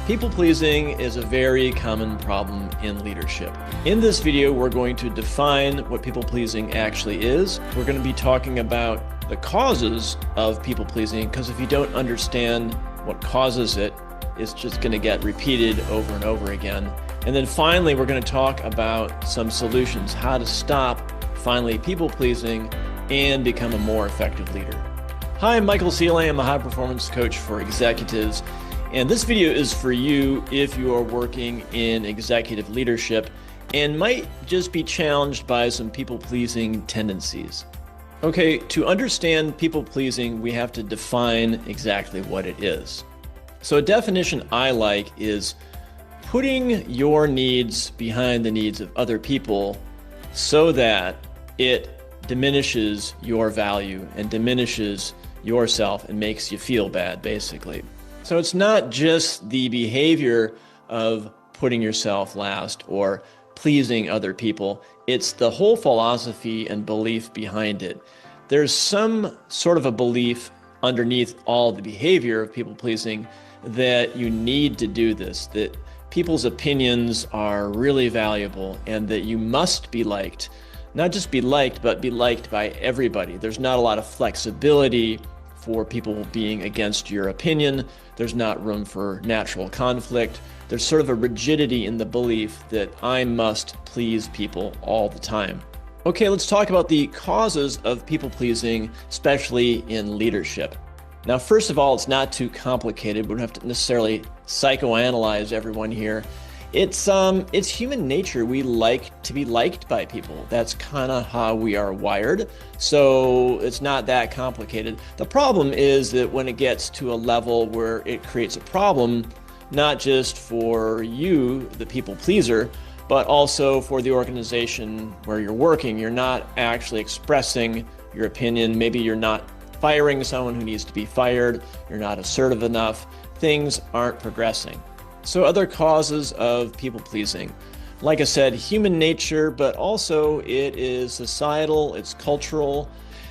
People-pleasing is a very common problem in leadership. In this video, we're going to define what people-pleasing actually is. We're going to be talking about the causes of people-pleasing, because if you don't understand what causes it, it's just going to get repeated over and over again. And then finally, we're going to talk about some solutions, how to stop finally people-pleasing and become a more effective leader. Hi, I'm Michael Seeley. I'm a high-performance coach for executives. And this video is for you if you are working in executive leadership and might just be challenged by some people-pleasing tendencies. Okay, to understand people-pleasing, we have to define exactly what it is. So a definition I like is putting your needs behind the needs of other people so that it diminishes your value and diminishes yourself and makes you feel bad, basically. So it's not just the behavior of putting yourself last or pleasing other people. It's the whole philosophy and belief behind it. There's some sort of a belief underneath all the behavior of people pleasing that you need to do this, that people's opinions are really valuable and that you must be liked. Not just be liked, but be liked by everybody. There's not a lot of flexibility for people being against your opinion. There's not room for natural conflict. There's sort of a rigidity in the belief that I must please people all the time. Okay, let's talk about the causes of people-pleasing, especially in leadership. Now, first of all, it's not too complicated. We don't have to necessarily psychoanalyze everyone here. It's human nature. We like to be liked by people. That's kind of how we are wired. So it's not that complicated. The problem is that when it gets to a level where it creates a problem, not just for you, the people pleaser, but also for the organization where you're working. You're not actually expressing your opinion. Maybe you're not firing someone who needs to be fired. You're not assertive enough. Things aren't progressing. So other causes of people-pleasing, like I said, human nature, but also it is societal, it's cultural.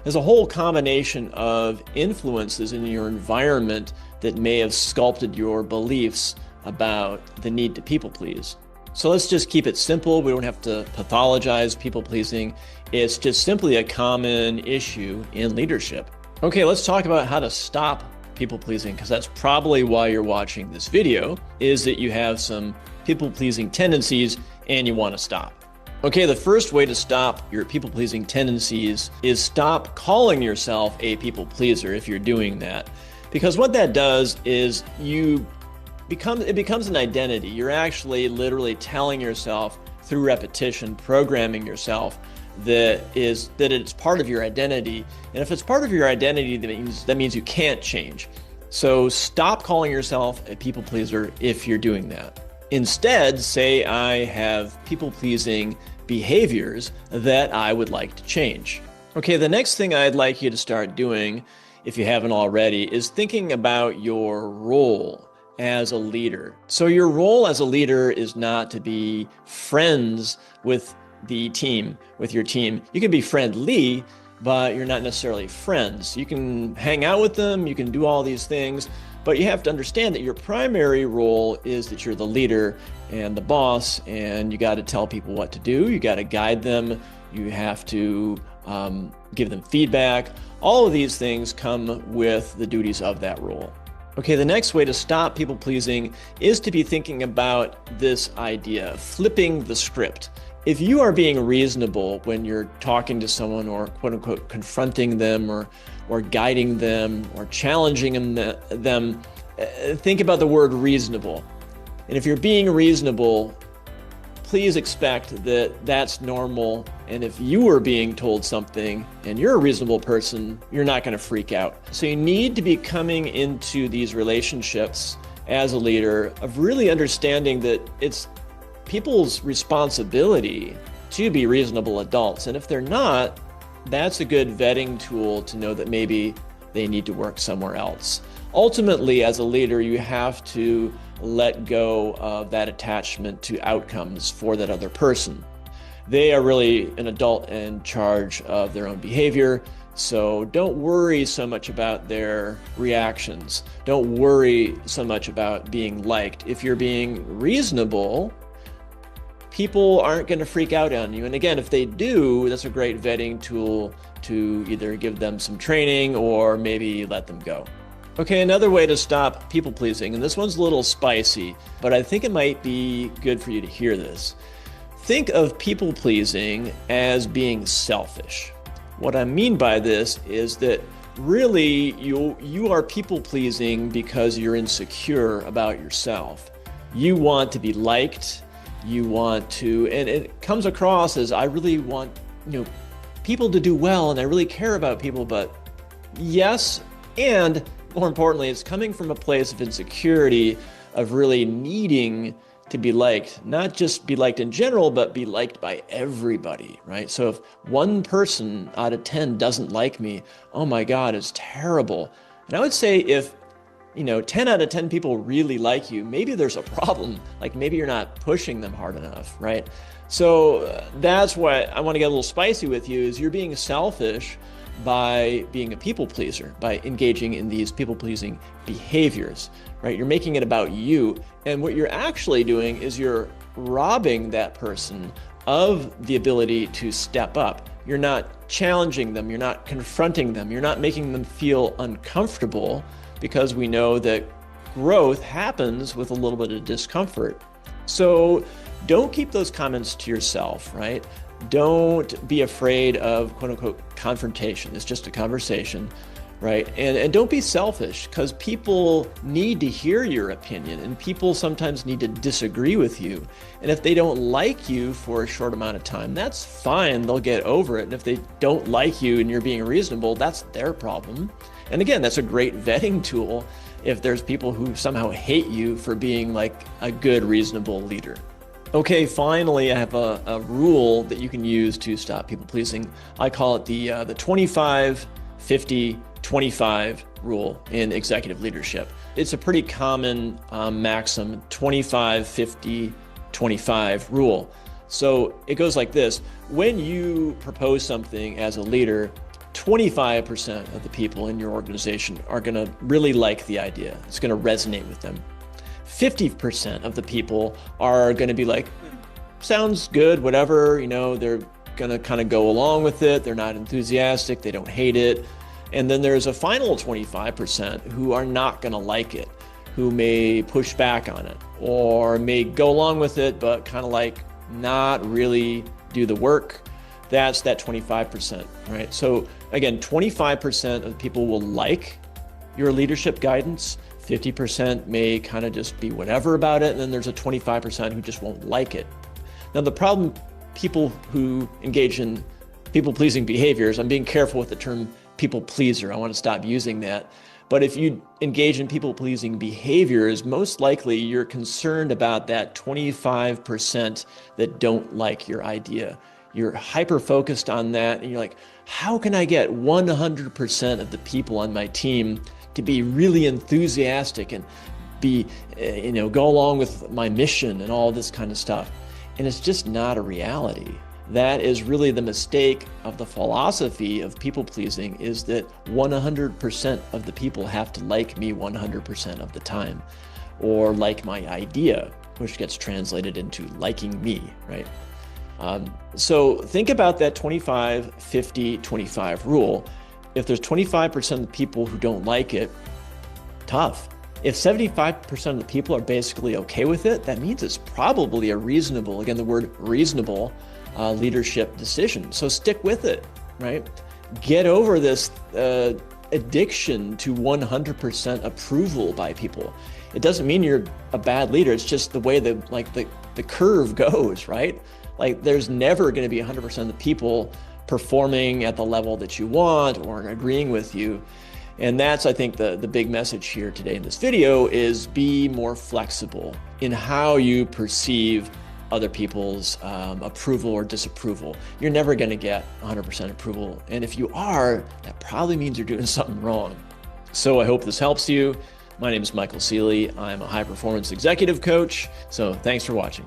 There's a whole combination of influences in your environment that may have sculpted your beliefs about the need to people-please. So let's just keep it simple. We don't have to pathologize people-pleasing. It's just simply a common issue in leadership. Okay, let's talk about how to stop people-pleasing, because that's probably why you're watching this video, is that you have some people-pleasing tendencies and you want to stop. Okay, the first way to stop your people-pleasing tendencies is stop calling yourself a people-pleaser if you're doing that. Because what that does is it becomes an identity. You're actually literally telling yourself through repetition, programming yourself that it's part of your identity. And if it's part of your identity, that means you can't change. So stop calling yourself a people pleaser if you're doing that. Instead, say I have people pleasing behaviors that I would like to change. Okay, the next thing I'd like you to start doing, if you haven't already, is thinking about your role as a leader. So your role as a leader is not to be friends with the team, with your team. You can be friendly, but you're not necessarily friends. You can hang out with them, you can do all these things, but you have to understand that your primary role is that you're the leader and the boss, and you got to tell people what to do. You got to guide them. You have to give them feedback. All of these things come with the duties of that role. Okay, the next way to stop people pleasing is to be thinking about this idea of flipping the script. If you are being reasonable when you're talking to someone or quote unquote confronting them or guiding them or challenging them, think about the word reasonable. And if you're being reasonable, please expect that that's normal. And if you were being told something and you're a reasonable person, you're not going to freak out. So you need to be coming into these relationships as a leader of really understanding that it's people's responsibility to be reasonable adults. And if they're not, that's a good vetting tool to know that maybe they need to work somewhere else. Ultimately, as a leader, you have to let go of that attachment to outcomes for that other person. They are really an adult in charge of their own behavior. So don't worry so much about their reactions. Don't worry so much about being liked. If you're being reasonable, people aren't going to freak out on you. And again, if they do, that's a great vetting tool to either give them some training or maybe let them go. Okay, another way to stop people pleasing, and this one's a little spicy, but I think it might be good for you to hear this. Think of people pleasing as being selfish. What I mean by this is that really you are people pleasing because you're insecure about yourself. You want to be liked. You want to, and it comes across as I really want, people to do well, and I really care about people, but yes, and more importantly, it's coming from a place of insecurity, of really needing to be liked, not just be liked in general, but be liked by everybody, right? So if one person out of 10 doesn't like me, oh my God, it's terrible. And I would say if 10 out of 10 people really like you, maybe there's a problem. Like maybe you're not pushing them hard enough, right? So that's why I want to get a little spicy with you, is you're being selfish by being a people pleaser, by engaging in these people pleasing behaviors, right? You're making it about you. And what you're actually doing is you're robbing that person of the ability to step up. You're not challenging them. You're not confronting them. You're not making them feel uncomfortable, because we know that growth happens with a little bit of discomfort. So don't keep those comments to yourself, right? Don't be afraid of quote unquote confrontation. It's just a conversation, right? And don't be selfish, because people need to hear your opinion, and people sometimes need to disagree with you. And if they don't like you for a short amount of time, that's fine. They'll get over it. And if they don't like you and you're being reasonable, that's their problem. And again, that's a great vetting tool if there's people who somehow hate you for being like a good, reasonable leader. Okay, finally, I have a rule that you can use to stop people pleasing. I call it the 25-50-25 rule in executive leadership. It's a pretty common maxim, 25-50-25 rule. So it goes like this. When you propose something as a leader, 25% of the people in your organization are going to really like the idea. It's going to resonate with them. 50% of the people are going to be like, sounds good, whatever, they're going to kind of go along with it. They're not enthusiastic. They don't hate it. And then there's a final 25% who are not going to like it, who may push back on it or may go along with it, but kind of like not really do the work. That's that 25%, right? So again, 25% of people will like your leadership guidance. 50% may kind of just be whatever about it. And then there's a 25% who just won't like it. Now, the problem, people who engage in people-pleasing behaviors, I'm being careful with the term people pleaser. I want to stop using that. But if you engage in people-pleasing behaviors, most likely you're concerned about that 25% that don't like your idea. You're hyper-focused on that, and you're like, how can I get 100% of the people on my team to be really enthusiastic and be, go along with my mission and all this kind of stuff? And it's just not a reality. That is really the mistake of the philosophy of people-pleasing, is that 100% of the people have to like me 100% of the time, or like my idea, which gets translated into liking me, right? So think about that 25-50-25 rule. If there's 25% of the people who don't like it, tough. If 75% of the people are basically okay with it, that means it's probably a reasonable, again, the word reasonable, leadership decision. So stick with it, right? Get over this addiction to 100% approval by people. It doesn't mean you're a bad leader. It's just the way the curve goes, right? Like there's never going to be 100% of the people performing at the level that you want or agreeing with you. And that's, I think, the big message here today in this video is be more flexible in how you perceive other people's approval or disapproval. You're never going to get 100% approval. And if you are, that probably means you're doing something wrong. So I hope this helps you. My name is Michael Seeley. I'm a high performance executive coach. So thanks for watching.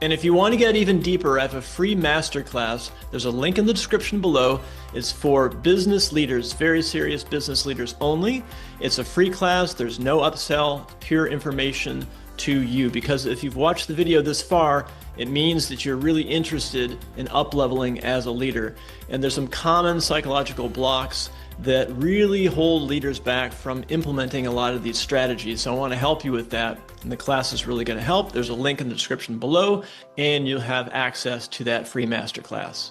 And if you want to get even deeper, I have a free masterclass. There's a link in the description below. It's for business leaders, very serious business leaders only. It's a free class. There's no upsell, pure information to you. Because if you've watched the video this far, it means that you're really interested in up-leveling as a leader. And there's some common psychological blocks that really hold leaders back from implementing a lot of these strategies. So I want to help you with that. And the class is really going to help. There's a link in the description below, and you'll have access to that free masterclass.